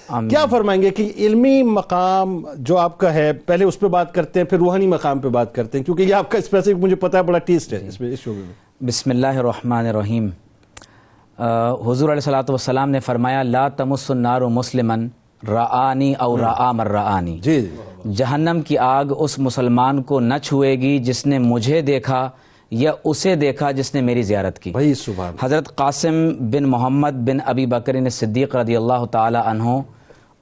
کیا فرمائیں گے کہ علمی مقام جو آپ کا ہے، پہلے اس پہ بات کرتے ہیں پھر روحانی مقام پہ بات کرتے ہیں، کیونکہ یہ آپ کا اسپیسیفک مجھے پتا ہے بڑا ٹیسٹ ہے اس شعبے میں۔ بسم اللہ الرحمن الرحیم۔ حضور علیہ الصلوۃ والسلام نے فرمایا لا تمس النار مسلما رآنی او رآ من رآنی، جی جہنم کی آگ اس مسلمان کو نہ چھوئے گی جس نے مجھے دیکھا یا اسے دیکھا جس نے میری زیارت کی۔ بھائی سبحان۔ حضرت قاسم بن محمد بن ابی بکر صدیق رضی اللہ تعالی عنہ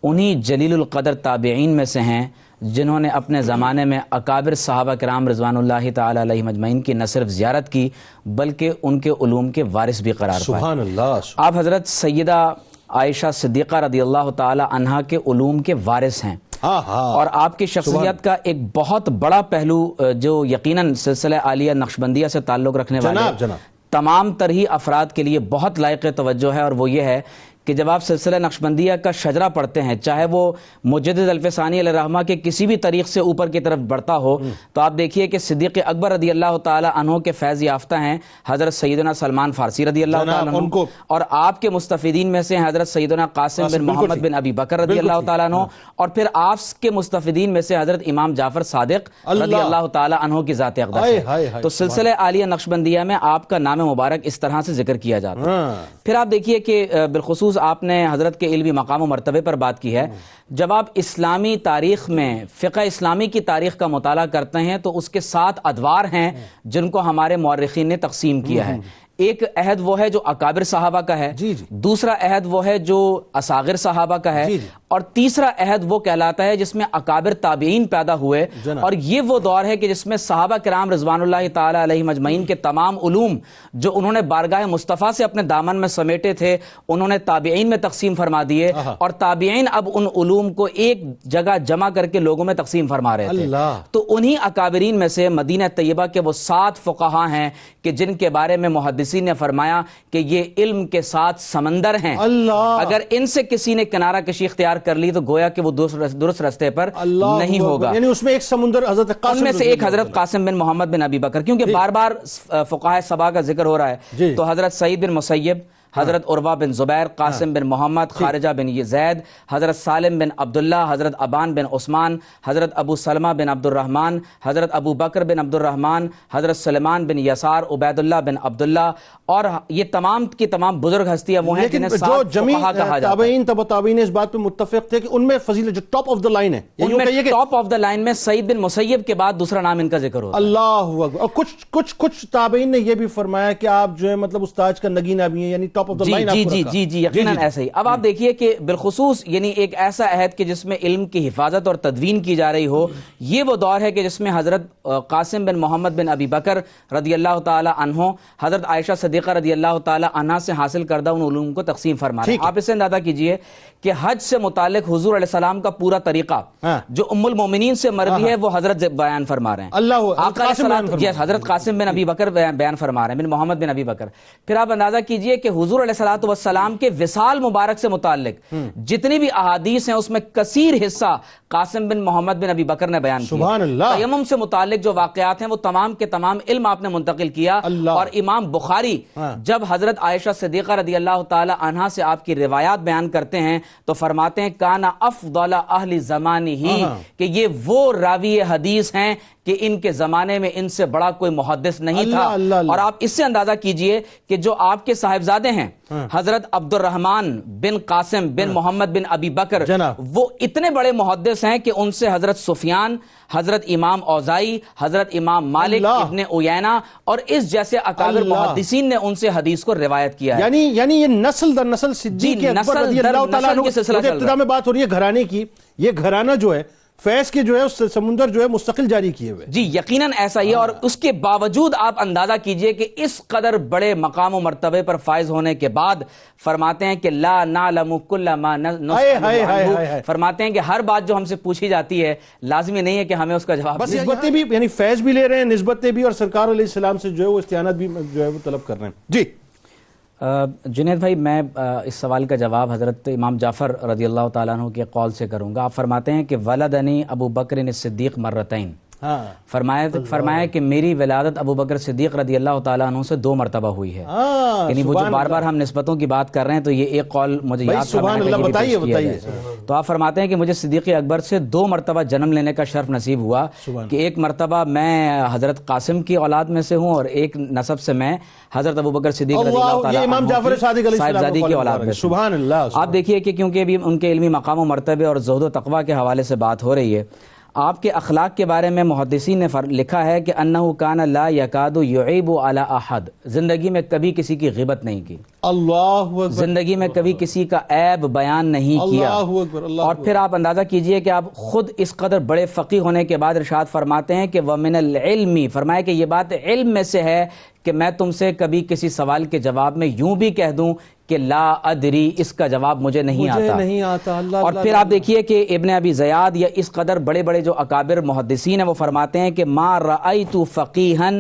انہی جلیل القدر تابعین میں سے ہیں جنہوں نے اپنے زمانے میں اکابر صحابہ کرام رضوان اللہ تعالی علیہم اجمعین کی نہ صرف زیارت کی بلکہ ان کے علوم کے وارث بھی قرار پائے۔ سبحان اللہ۔ آپ حضرت سیدہ عائشہ صدیقہ رضی اللہ تعالی عنہا کے علوم کے وارث ہیں، اور آپ کی شخصیت کا ایک بہت بڑا پہلو جو یقیناً سلسلہ عالیہ نقشبندیہ سے تعلق رکھنے والے تمام تر ہی افراد کے لیے بہت لائق توجہ ہے، اور وہ یہ ہے کہ جب آپ سلسلہ نقشبندیہ کا شجرہ پڑھتے ہیں، چاہے وہ مجدد الفسانی علیہ الرحمہ کے کسی بھی طریق سے اوپر کی طرف بڑھتا ہو، تو آپ دیکھیے کہ صدیق اکبر رضی اللہ تعالی عنہ کے فیض یافتہ ہیں حضرت سیدنا سلمان فارسی رضی اللہ تعالی عنہ، اور آپ کے مستفیدین میں سے ہیں حضرت سیدنا قاسم بن محمد بن ابی بکر رضی اللہ تعالی عنہ، اور پھر آپ کے مستفیدین میں سے حضرت امام جعفر صادق رضی اللہ تعالی عنہ کی ذات اقدس ہے۔ تو سلسلہ عالیہ نقشبندیہ میں آپ کا نام مبارک اس طرح سے ذکر کیا جاتا ہے۔ پھر آپ دیکھیے کہ بالخصوص آپ نے حضرت کے علمی مقام و مرتبے پر بات کی ہے۔ جب آپ اسلامی تاریخ میں فقہ اسلامی کی تاریخ کا مطالعہ کرتے ہیں تو اس کے 7 ادوار ہیں جن کو ہمارے مورخین نے تقسیم کیا ہے۔ ایک عہد وہ ہے جو اکابر صحابہ کا ہے، دوسرا عہد وہ ہے جو اصاغر صحابہ کا ہے، اور تیسرا عہد وہ کہلاتا ہے جس میں اکابر تابعین پیدا ہوئے، اور یہ وہ دور ہے کہ جس میں صحابہ کرام رضوان اللہ تعالی علیہم اجمعین کے تمام علوم جو انہوں نے بارگاہ مصطفیٰ سے اپنے دامن میں سمیٹے تھے انہوں نے تابعین میں تقسیم فرما دیے، اور تابعین اب ان علوم کو ایک جگہ جمع کر کے لوگوں میں تقسیم فرما رہے تھے۔ تو انہی اکابرین میں سے مدینہ طیبہ کے وہ 7 فقہا ہیں کہ جن کے بارے میں محدثین نے فرمایا کہ یہ علم کے 7 سمندر ہیں، اگر ان سے کسی نے کنارہ کشی اختیار کر لی تو گویا کہ وہ درست راستے پر نہیں ہوگا۔ یعنی اس میں ایک سمندر حضرت قاسم، ان میں سے ایک حضرت قاسم بن محمد بن ابی بکر، کیونکہ بار بار فقہاء سبع کا ذکر ہو رہا ہے تو حضرت سعید بن مسیب، حضرت عروہ بن زبیر، قاسم بن محمد، خارجہ بن زید، حضرت سالم بن عبداللہ، حضرت ابان بن عثمان، حضرت ابو سلمہ بن عبد الرحمن، حضرت ابو بکر بن عبد الرحمن، حضرت سلیمان بن یسار، عبید اللہ بن عبداللہ، اور یہ تمام کی تمام بزرگ ہستیاں وہ ہیں جنہیں 7 فقہا کہا جاتا ہے۔ تابعین تبع تابعین اس بات پہ متفق تھے کہ ان میں فضیلت جو ٹاپ آف دا لائن ہے، ان میں ٹاپ آف دا لائن میں سعید بن مسیب کے بعد دوسرا نام ان کا ذکر ہوتا ہے۔ اللہ اکبر۔ اور کچھ تابعین نے یہ بھی فرمایا کہ آپ جو ہے مطلب استاج کا نگینہ بھی ہیں، یعنی ٹاپ آف دا لائن آپ کو رکھا۔ جی یقیناً ایسا ہی۔ اب آپ دیکھیے کہ بالخصوص یعنی ایک ایسا عہد کہ جس میں علم کی حفاظت اور تدوین کی جا رہی ہو، یہ وہ دور ہے کہ جس میں حضرت قاسم بن محمد بن ابی بکر رضی اللہ تعالی عنہ حضرت عائشہ صدیقہ رضی اللہ تعالی عنہا سے حاصل کردہ ان علوم کو تقسیم فرما رہے ہیں۔ آپ اسے اندازہ کیجئے کہ حج سے متعلق حضور علیہ السلام کا پورا طریقہ جو ام المومنین سے مروی ہے وہ حضرت بیان فرما رہے ہیں، حضرت قاسم بن ابی بکر بیان فرما رہے ہیں، بن محمد بن ابی بکر۔ پھر آپ اندازہ کیجئے کہ حضور علیہ السلام کے وصال مبارک سے متعلق جتنی بھی احادیث ہیں اس میں کثیر حصہ قاسم بن محمد بن ابی بکر نے بیان کیا۔ تیمم سے متعلق جو واقعات ہیں وہ تمام کے تمام علم آپ نے منتقل کیا، اور امام بخاری جب حضرت عائشہ صدیقہ رضی اللہ تعالی عنہا سے آپ کی روایات بیان کرتے ہیں تو فرماتے ہیں کانا افضل اہل زمانہ ہی، کہ یہ وہ راوی حدیث ہیں کہ ان کے زمانے میں ان سے بڑا کوئی محدث نہیں تھا۔ اور آپ اس سے اندازہ کیجئے کہ جو آپ کے صاحبزادے ہیں حضرت عبد الرحمن بن قاسم بن محمد بن ابی بکر، وہ اتنے بڑے محدث ہیں کہ ان سے حضرت سفیان، حضرت امام اوزائی، حضرت امام مالک ابن عیینہ اور اس جیسے اکابر محدثین نے ان سے حدیث کو روایت کیا ہے۔ یعنی یہ نسل در نسل صدیق اکبر رضی اللہ تعالیٰ عنہ کی ابتدا میں بات ہو رہی ہے گھرانے کی، یہ گھرانہ جو ہے فیض کے جو ہے اس سمندر جو ہے مستقل جاری کیے ہوئے۔ جی یقیناً ایسا ہی ہے، اور اس کے باوجود آپ اندازہ کیجئے کہ اس قدر بڑے مقام و مرتبے پر فائز ہونے کے بعد فرماتے ہیں کہ لا نعلم کل ما نسأل عنہ، فرماتے ہیں کہ ہر بات جو ہم سے پوچھی جاتی ہے لازمی نہیں ہے کہ ہمیں اس کا جواب، بس نسبتیں بھی یعنی فیض بھی لے رہے ہیں، نسبتیں بھی، اور سرکار علیہ السلام سے جو ہے وہ استعانت بھی جو ہے وہ طلب کر رہے ہیں۔ جی جنید بھائی، میں اس سوال کا جواب حضرت امام جعفر رضی اللہ تعالیٰ عنہ کے قول سے کروں گا۔ آپ فرماتے ہیں کہ ولدنی ابو بکر الصدیق مرتین، فرمایا کہ میری ولادت ابو بکر صدیق رضی اللہ تعالیٰ عنہ سے 2 مرتبہ ہوئی ہے۔ یعنی وہ جو بار بار ہم نسبتوں کی بات کر رہے ہیں تو یہ ایک قول مجھے یاد سبحان اللہ، بتائیے تو آپ فرماتے ہیں کہ مجھے صدیق اکبر سے 2 مرتبہ جنم لینے کا شرف نصیب ہوا کہ ایک مرتبہ میں حضرت قاسم کی اولاد میں سے ہوں اور ایک نسب سے میں حضرت ابوبکر صدیق رضی اللہ تعالیٰ امام جعفر صادق علیہ صاحبزادی کی اولاد میں. سبحان اللہ. آپ دیکھیے کہ کیونکہ ابھی ان کے علمی مقام و مرتبے اور زہد و تقوی کے حوالے سے بات ہو رہی ہے، آپ کے اخلاق کے بارے میں محدثین نے لکھا ہے کہ انہ کان لا یکاد یعیب علی احد، زندگی میں کبھی کسی کی غیبت نہیں کی، اللہ اکبر، زندگی میں کبھی کسی کا عیب بیان نہیں کیا. اور پھر آپ اندازہ کیجئے کہ آپ خود اس قدر بڑے فقیہ ہونے کے بعد ارشاد فرماتے ہیں کہ وَمِنَ الْعِلْمِ، فرمایا کہ یہ بات علم میں سے ہے کہ میں تم سے کبھی کسی سوال کے جواب میں یوں بھی کہہ دوں کہ لا ادری، اس کا جواب مجھے نہیں آتا. اور پھر آپ دیکھیے کہ ابن ابی زیاد یا اس قدر بڑے بڑے جو اکابر محدثین ہیں وہ فرماتے ہیں کہ ما رأیت فقیہا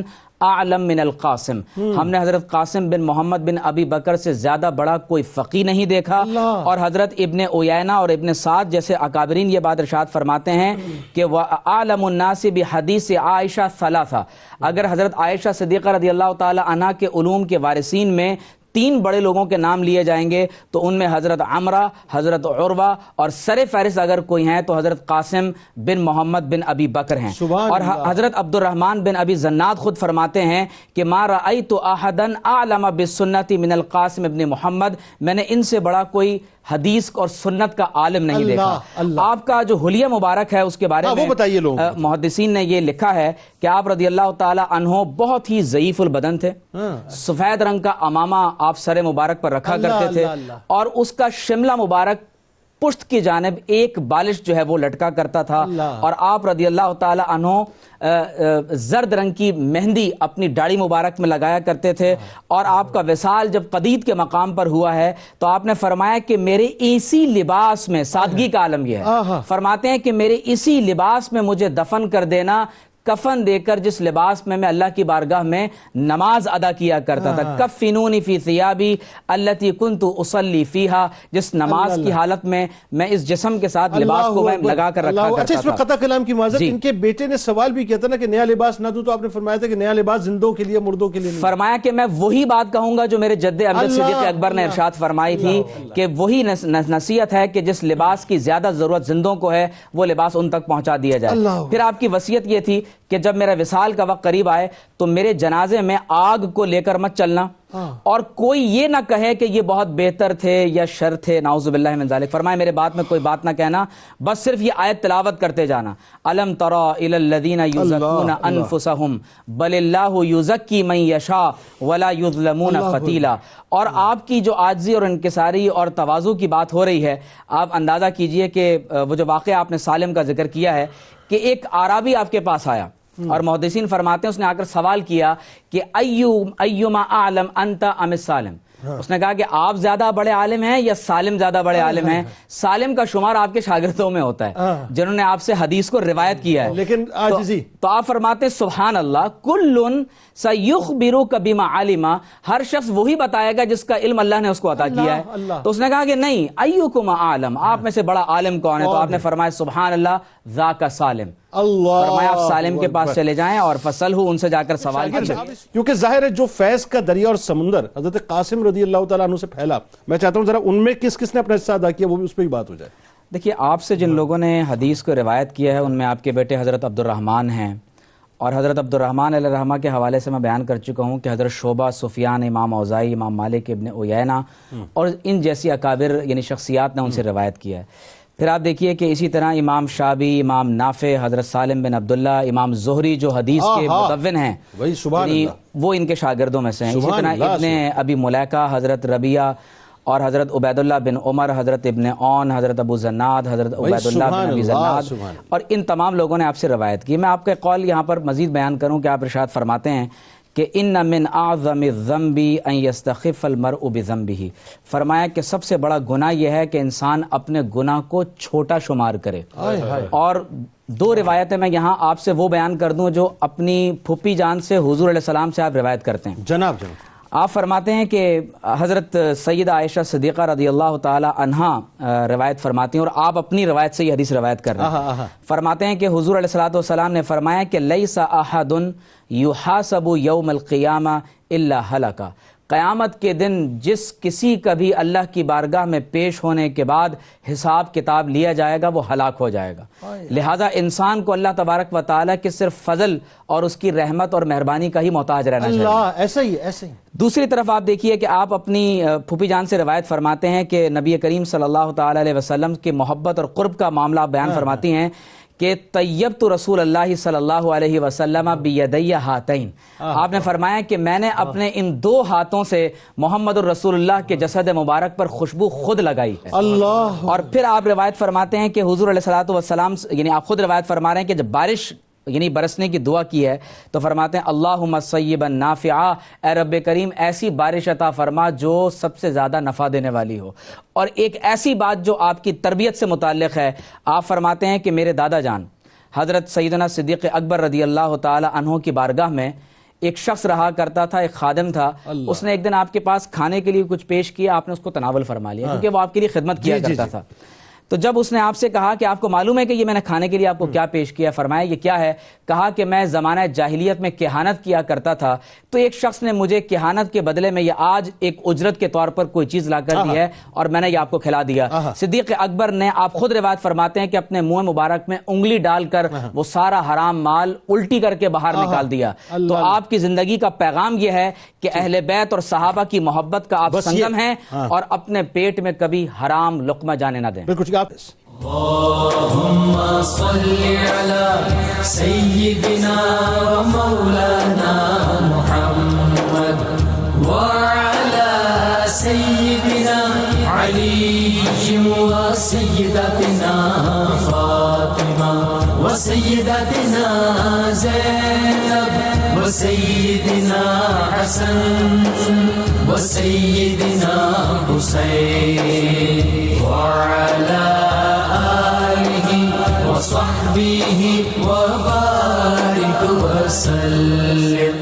اعلم من القاسم، ہم نے حضرت قاسم بن محمد بن ابی بکر سے زیادہ بڑا کوئی فقی نہیں دیکھا. اور حضرت ابن عیینہ اور ابن سعد جیسے اکابرین یہ بات ارشاد فرماتے ہیں کہ وَأَعْلَمُ النَّاسِ بِحَدِيثِ عائشہ ثلاثہ، اگر حضرت عائشہ صدیقہ رضی اللہ تعالی عنہ کے علوم کے وارثین میں 3 بڑے لوگوں کے نام لیے جائیں گے تو ان میں حضرت عمرہ، حضرت عروہ اور سر فہرست اگر کوئی ہیں تو حضرت قاسم بن محمد بن ابی بکر ہیں. اور حضرت عبد الرحمن بن ابی زناد خود فرماتے ہیں کہ ما رأیت احدا اعلم بالسنت من القاسم بن محمد، میں نے ان سے بڑا کوئی حدیث اور سنت کا عالم نہیں دیکھا. آپ کا جو حلیہ مبارک ہے اس کے بارے میں محدثین نے یہ لکھا ہے کہ آپ رضی اللہ تعالی عنہ بہت ہی ضعیف البدن تھے، سفید رنگ کا امامہ آپ سر مبارک پر رکھا کرتے تھے اور اس کا شملہ مبارک پشت کی جانب ایک بالش جو ہے وہ لٹکا کرتا تھا. اور آپ رضی اللہ تعالی عنہ زرد رنگ کی مہندی اپنی داڑھی مبارک میں لگایا کرتے تھے. اور آپ کا وصال جب قدید کے مقام پر ہوا ہے تو آپ نے فرمایا کہ میرے اسی لباس میں، سادگی کا عالم یہ ہے، فرماتے ہیں کہ میرے اسی لباس میں مجھے دفن کر دینا، کفن دے کر جس لباس میں اللہ کی بارگاہ میں نماز ادا کیا کرتا تھا. کفنونی فی ثیابی التی کنت اصلی فیہا، جس نماز کی حالت میں میں اس جسم کے ساتھ لباس کو میں لگا کر رکھا کرتا تھا. اچھا، اس میں قطع کلام کی معذرت، ان کے بیٹے نے سوال بھی کیا تھا نا کہ نیا لباس نہ دو، تو آپ نے فرمایا تھا کہ نیا لباس زندوں کے لیے، مردوں کے لیے نہیں. فرمایا کہ میں وہی بات کہوں گا جو میرے جد امجد صدیق اکبر نے ارشاد فرمائی تھی کہ وہی نصیحت ہے کہ جس لباس کی زیادہ ضرورت زندوں کو ہے وہ لباس ان تک پہنچا دیا جائے. پھر آپ کی وصیت یہ تھی کہ جب میرا وصال کا وقت قریب آئے تو میرے جنازے میں آگ کو لے کر مت چلنا اور کوئی یہ نہ کہے کہ یہ بہت بہتر تھے یا شر تھے، نعوذ باللہ من ذالک. فرمائے میرے بات میں کوئی بات نہ کہنا، بس صرف یہ آیت تلاوت کرتے جانا، الم تری الی الذین یزکون انفسہم بل اللہ یزکی من یشاء ولا یظلمون فتیلا. اور آپ کی جو عاجزی اور انکساری اور تواضع کی بات ہو رہی ہے، آپ اندازہ کیجئے کہ وہ جو واقعہ آپ نے سالم کا ذکر کیا ہے کہ ایک عربی آپ کے پاس آیا اور محدثین فرماتے ہیں اس نے آ کر سوال کیا کہ ایما اعلم انت ام سالم، اس نے کہا کہ آپ زیادہ بڑے عالم ہیں یا سالم زیادہ بڑے عالم ہیں. سالم کا شمار آپ کے شاگردوں میں ہوتا ہے جنہوں نے آپ سے حدیث کو روایت کیا ہے، لیکن تو آپ فرماتے ہیں سبحان اللہ، کل سیخبرک بما علم، ہر شخص وہی بتائے گا جس کا علم اللہ نے اس کو عطا کیا ہے. تو اس نے کہا کہ نہیں، ایکم اعلم، آپ میں سے بڑا عالم کون ہے؟ تو آپ نے فرمایا سبحان اللہ ذاک سالم. فرمایا آپ سالم کے پاس چلے جائیں اور فصلہ، ان سے جا کر سوال کیجئے. کیونکہ ظاہر ہے جو فیض کا دریا اور سمندر حضرت قاسم رضی اللہ تعالیٰ عنہ سے پھیلا، میں چاہتا ہوں ذرا ان میں کس کس نے اپنا حصہ ادا کیا وہ بھی اس پہ ہی بات ہو جائے. دیکھیے، آپ سے جن لوگوں نے حدیث کو روایت کیا ہے ان میں آپ کے بیٹے حضرت عبد الرحمن ہیں، اور حضرت عبد الرحمن علیہ الرحمہ کے حوالے سے میں بیان کر چکا ہوں کہ حضرت شعبہ، سفیان، امام اوزاعی، امام مالک ابن عیینہ اور ان جیسی اکابر یعنی شخصیات نے ان سے روایت کیا ہے. پھر آپ دیکھیے کہ اسی طرح امام شعبی، امام نافع، حضرت سالم بن عبداللہ، امام زہری جو حدیث کے مدون ہیں یعنی وہ ان کے شاگردوں میں سے ہیں. اسی طرح ابن ابی ملیکہ، حضرت ربیعہ اور حضرت عبید اللہ بن عمر، حضرت ابن عون، حضرت ابو زناد، حضرت عبید اللہ بن ابی زناد، اور ان تمام لوگوں نے آپ سے روایت کی. میں آپ کا قول یہاں پر مزید بیان کروں کہ آپ ارشاد فرماتے ہیں کہ ان من اعظم الذنب ان یستخف المرء بذنبہ، فرمایا کہ سب سے بڑا گناہ یہ ہے کہ انسان اپنے گناہ کو چھوٹا شمار کرے. اور 2 روایتیں میں یہاں آپ سے وہ بیان کر دوں جو اپنی پھوپھی جان سے حضور علیہ السلام سے آپ روایت کرتے ہیں. جناب آپ فرماتے ہیں کہ حضرت سیدہ عائشہ صدیقہ رضی اللہ تعالی عنہا روایت فرماتی ہیں اور آپ اپنی روایت سے یہ حدیث روایت کر رہے ہیں. فرماتے ہیں کہ حضور علیہ السلام نے فرمایا کہ لیس احد یحاسب یوم القیامہ الا ہلکا، قیامت کے دن جس کسی کا بھی اللہ کی بارگاہ میں پیش ہونے کے بعد حساب کتاب لیا جائے گا وہ ہلاک ہو جائے گا. لہذا انسان کو اللہ تبارک و تعالیٰ کے صرف فضل اور اس کی رحمت اور مہربانی کا ہی محتاج رہنا چاہیے. اللہ ایسا ہی ایسا ہی. دوسری طرف آپ دیکھیے کہ آپ اپنی پھوپھی جان سے روایت فرماتے ہیں کہ نبی کریم صلی اللہ تعالی علیہ وسلم کی محبت اور قرب کا معاملہ آپ بیان فرماتی ہیں کہ طیبت رسول اللہ صلی اللہ علیہ وسلم بیدی ہاتین. آپ نے فرمایا کہ میں نے اپنے ان دو ہاتھوں سے محمد الرسول اللہ کے جسد مبارک پر خوشبو خود لگائی ہے. اللہ. اور پھر آپ روایت فرماتے ہیں کہ حضور علیہ الصلوۃ والسلام، یعنی آپ خود روایت فرما رہے ہیں کہ جب بارش یعنی برسنے کی دعا کی ہے تو فرماتے ہیں اللہم صیبا نافعا، اے رب کریم ایسی بارش عطا فرما جو سب سے زیادہ نفع دینے والی ہو. اور ایک ایسی بات جو آپ کی تربیت سے متعلق ہے، آپ فرماتے ہیں کہ میرے دادا جان حضرت سیدنا صدیق اکبر رضی اللہ تعالی عنہ کی بارگاہ میں ایک شخص رہا کرتا تھا، ایک خادم تھا. اس نے ایک دن آپ کے پاس کھانے کے لیے کچھ پیش کیا، آپ نے اس کو تناول فرما لیا کیونکہ وہ آپ کے لیے خدمت کیا کرتا تھا. تو جب اس نے آپ سے کہا کہ آپ کو معلوم ہے کہ یہ میں نے کھانے کے لیے آپ کو کیا پیش کیا، فرمایا یہ کیا ہے؟ کہا کہ میں زمانہ جاہلیت میں کہانت کیا کرتا تھا، تو ایک شخص نے مجھے کہانت کے بدلے میں یہ آج ایک اجرت کے طور پر کوئی چیز لا کر دی ہے اور میں نے یہ آپ کو کھلا دیا. صدیق اکبر نے، آپ خود روایت فرماتے ہیں کہ اپنے منہ مبارک میں انگلی ڈال کر وہ سارا حرام مال الٹی کر کے باہر نکال دیا. تو آپ کی زندگی کا پیغام یہ ہے کہ اہل بیت اور صحابہ کی محبت کا آپ سنگم ہیں اور اپنے پیٹ میں کبھی حرام لقمہ جانے نہ دیں. اللہم صلی علی سیدنا و مولانا محمد وعلی سیدنا علی و سیدتنا فاطمہ و سیدتنا زینب و سیدنا حسن و سیدنا حسین وعلی وصحبه وبارك وسلم